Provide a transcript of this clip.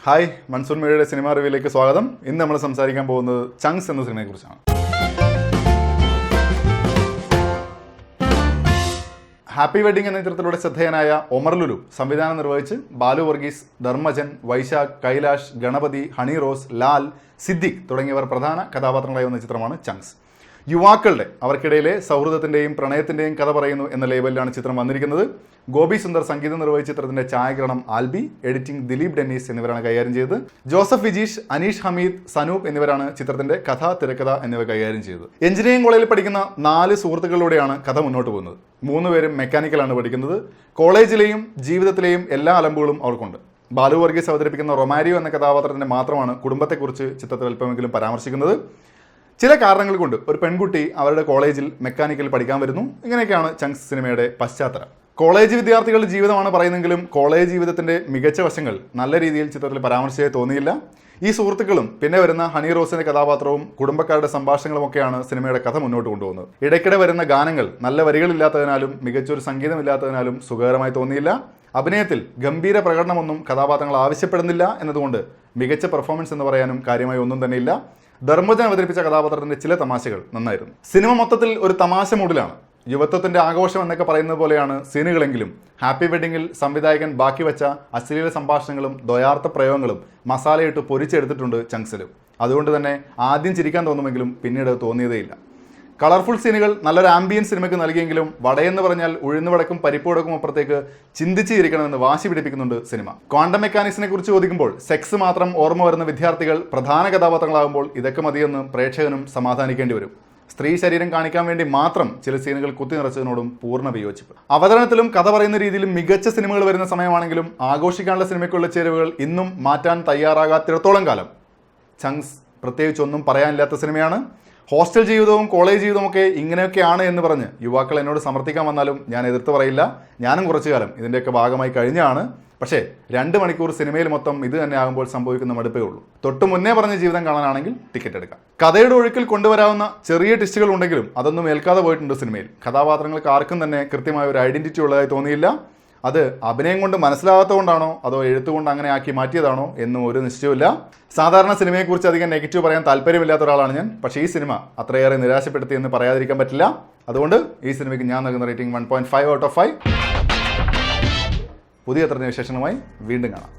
Hi, monsoon മീഡിയയുടെ cinema റിവ്യൂയിലേക്ക് സ്വാഗതം. ഇന്ന് നമ്മൾ സംസാരിക്കാൻ പോകുന്നത് ചങ്സ് എന്ന സിനിമയെക്കുറിച്ചാണ്. ഹാപ്പി വെഡിങ് എന്ന ചിത്രത്തിലൂടെ ശ്രദ്ധേയനായ ഒമർ ലുലു സംവിധാനം നിർവഹിച്ച് ബാലു വർഗീസ്, ധർമ്മജൻ, വൈശാഖ്, കൈലാഷ്, ഗണപതി, ഹണി റോസ്, ലാൽ, സിദ്ദിഖ് തുടങ്ങിയവർ പ്രധാന കഥാപാത്രങ്ങളായി വന്ന ചിത്രമാണ് ചങ്സ്. യുവാക്കളുടെ അവർക്കിടയിലെ സൗഹൃദത്തിൻ്റെയും പ്രണയത്തിൻ്റെയും കഥ പറയുന്നു എന്ന ലേബലിലാണ് ചിത്രം വന്നിരിക്കുന്നത്. ഗോപി സുന്ദർ സംഗീതം നിർവഹിച്ച ചിത്രത്തിന്റെ ഛായാഗ്രഹണം ആൽബി, എഡിറ്റിംഗ് ദിലീപ് ഡെന്നീസ് എന്നിവരാണ് കൈകാര്യം ചെയ്തത്. ജോസഫ് വിജീഷ്, അനീഷ് ഹമീദ്, സനൂപ് എന്നിവരാണ് ചിത്രത്തിന്റെ കഥ, തിരക്കഥ എന്നിവ കൈകാര്യം ചെയ്തത്. എഞ്ചിനീയറിംഗ് കോളേജിൽ പഠിക്കുന്ന 4 സുഹൃത്തുക്കളിലൂടെയാണ് കഥ മുന്നോട്ട് പോകുന്നത്. 3 പേരും മെക്കാനിക്കലാണ് പഠിക്കുന്നത്. കോളേജിലെയും ജീവിതത്തിലെയും എല്ലാ അലമ്പുകളും അവർക്കുണ്ട്. ബാലു വർഗീസ് അവതരിപ്പിക്കുന്ന റൊമാരിയോ എന്ന കഥാപാത്രത്തിന്റെ മാത്രമാണ് കുടുംബത്തെക്കുറിച്ച് ചിത്രത്തിൽ അല്പമെങ്കിലും പരാമർശിക്കുന്നത്. ചില കാരണങ്ങൾ കൊണ്ട് ഒരു പെൺകുട്ടി അവരുടെ കോളേജിൽ മെക്കാനിക്കൽ പഠിക്കാൻ വരുന്നു. ഇങ്ങനെയൊക്കെയാണ് ചങ്സ് സിനിമയുടെ പശ്ചാത്തലം. കോളേജ് വിദ്യാർത്ഥികളുടെ ജീവിതമാണ് പറയുന്നെങ്കിലും കോളേജ് ജീവിതത്തിന്റെ മികച്ച വശങ്ങൾ നല്ല രീതിയിൽ ചിത്രത്തിൽ പരാമർശിച്ചായി തോന്നിയില്ല. ഈ സുഹൃത്തുക്കളും പിന്നെ വരുന്ന ഹണി റോസിന്റെ കഥാപാത്രവും കുടുംബക്കാരുടെ സംഭാഷണങ്ങളുമൊക്കെയാണ് സിനിമയുടെ കഥ മുന്നോട്ട് കൊണ്ടുപോകുന്നത്. ഇടയ്ക്കിടെ വരുന്ന ഗാനങ്ങൾ നല്ല വരികളില്ലാത്തതിനാലും മികച്ചൊരു സംഗീതമില്ലാത്തതിനാലും സുഖകരമായി തോന്നിയില്ല. അഭിനയത്തിൽ ഗംഭീര പ്രകടനമൊന്നും കഥാപാത്രങ്ങൾ ആവശ്യപ്പെടുന്നില്ല എന്നതുകൊണ്ട് മികച്ച പെർഫോമൻസ് എന്ന് പറയാനും കാര്യമായി ഒന്നും തന്നെയില്ല. ധർമ്മജൻ അവതരിപ്പിച്ച കഥാപാത്രത്തിന്റെ ചില തമാശകൾ നന്നായിരുന്നു. സിനിമ മൊത്തത്തിൽ ഒരു തമാശ മൂഡിലാണ്. യുവത്വത്തിന്റെ ആഘോഷം എന്നൊക്കെ പറയുന്നത് പോലെയാണ് സീനുകളെങ്കിലും ഹാപ്പി വെഡിങ്ങിൽ സംവിധായകൻ ബാക്കി വെച്ച അശ്ലീല സംഭാഷണങ്ങളും ദ്വയാർത്ഥ പ്രയോഗങ്ങളും മസാലയിട്ട് പൊരിച്ചെടുത്തിട്ടുണ്ട് ചങ്സിലും. അതുകൊണ്ട് തന്നെ ആദ്യം ചിരിക്കാൻ തോന്നുമെങ്കിലും പിന്നീട് തോന്നിയതേയില്ല. കളർഫുൾ സീനുകൾ നല്ലൊരു ആംബിയൻ സിനിമയ്ക്ക് നൽകിയെങ്കിലും വടയെന്ന് പറഞ്ഞാൽ ഉഴുന്നുവടക്കും പരിപ്പുവടക്കും അപ്പുറത്തേക്ക് ചിന്തിച്ചിരിക്കണമെന്ന് വാശി പിടിപ്പിക്കുന്നുണ്ട് സിനിമ. ക്വാണ്ടം മെക്കാനിക്സിനെ കുറിച്ച് ചോദിക്കുമ്പോൾ സെക്സ് മാത്രം ഓർമ്മ വരുന്ന വിദ്യാർത്ഥികൾ പ്രധാന കഥാപാത്രങ്ങളാകുമ്പോൾ ഇതൊക്കെ മതിയെന്ന് പ്രേക്ഷകനും സമാധാനിക്കേണ്ടി വരും. സ്ത്രീ ശരീരം കാണിക്കാൻ വേണ്ടി മാത്രം ചില സീനുകൾ കുത്തി നിറച്ചതിനോടും പൂർണ്ണ വിയോജിപ്പ്. അവതരണത്തിലും കഥ പറയുന്ന രീതിയിലും മികച്ച സിനിമകൾ വരുന്ന സമയമാണെങ്കിലും ആഘോഷിക്കാനുള്ള സിനിമയ്ക്കുള്ള ചേരുവകൾ ഇന്നും മാറ്റാൻ തയ്യാറാകാത്തിടത്തോളം കാലം ചങ്സ് പ്രത്യേകിച്ചൊന്നും പറയാനില്ലാത്ത സിനിമയാണ്. ഹോസ്റ്റൽ ജീവിതവും കോളേജ് ജീവിതവും ഒക്കെ ഇങ്ങനെയൊക്കെയാണ് എന്ന് പറഞ്ഞ് യുവാക്കൾ എന്നോട് സമർത്ഥിക്കാൻ വന്നാലും ഞാൻ എതിർത്ത് പറയില്ല. ഞാനും കുറച്ചു കാലം ഇതിൻ്റെയൊക്കെ ഭാഗമായി കഴിഞ്ഞാണ്. പക്ഷേ 2 മണിക്കൂർ സിനിമയിൽ മൊത്തം ഇത് തന്നെ ആകുമ്പോൾ സംഭവിക്കുന്ന മടുപ്പേ ഉള്ളൂ. തൊട്ട് മുന്നേ പറഞ്ഞ ജീവിതം കാണാനാണെങ്കിൽ ടിക്കറ്റ് എടുക്കാം. കഥയുടെ ഒഴുക്കിൽ കൊണ്ടുവരാവുന്ന ചെറിയ ടിസ്റ്റുകൾ ഉണ്ടെങ്കിലും അതൊന്നും ഏൽക്കാതെ പോയിട്ടുണ്ട് സിനിമയിൽ. കഥാപാത്രങ്ങൾക്ക് ആർക്കും തന്നെ കൃത്യമായ ഒരു ഐഡന്റിറ്റി ഉള്ളതായി തോന്നിയില്ല. അത് അഭിനയം കൊണ്ട് മനസ്സിലാകാത്തതുകൊണ്ടാണോ അതോ എഴുത്തുകൊണ്ട് അങ്ങനെ ആക്കി മാറ്റിയതാണോ എന്നും ഒരു നിശ്ചയമില്ല. സാധാരണ സിനിമയെക്കുറിച്ച് അധികം നെഗറ്റീവ് പറയാൻ താല്പര്യമില്ലാത്ത ഒരാളാണ് ഞാൻ. പക്ഷേ ഈ സിനിമ അത്രയേറെ നിരാശപ്പെടുത്തി എന്ന് പറയാതിരിക്കാൻ പറ്റില്ല. അതുകൊണ്ട് ഈ സിനിമയ്ക്ക് ഞാൻ നൽകുന്ന റേറ്റിംഗ് 1.5 ഔട്ട് ഓഫ് 5. പുതിയ വിശേഷങ്ങളുമായി വീണ്ടും കാണാം.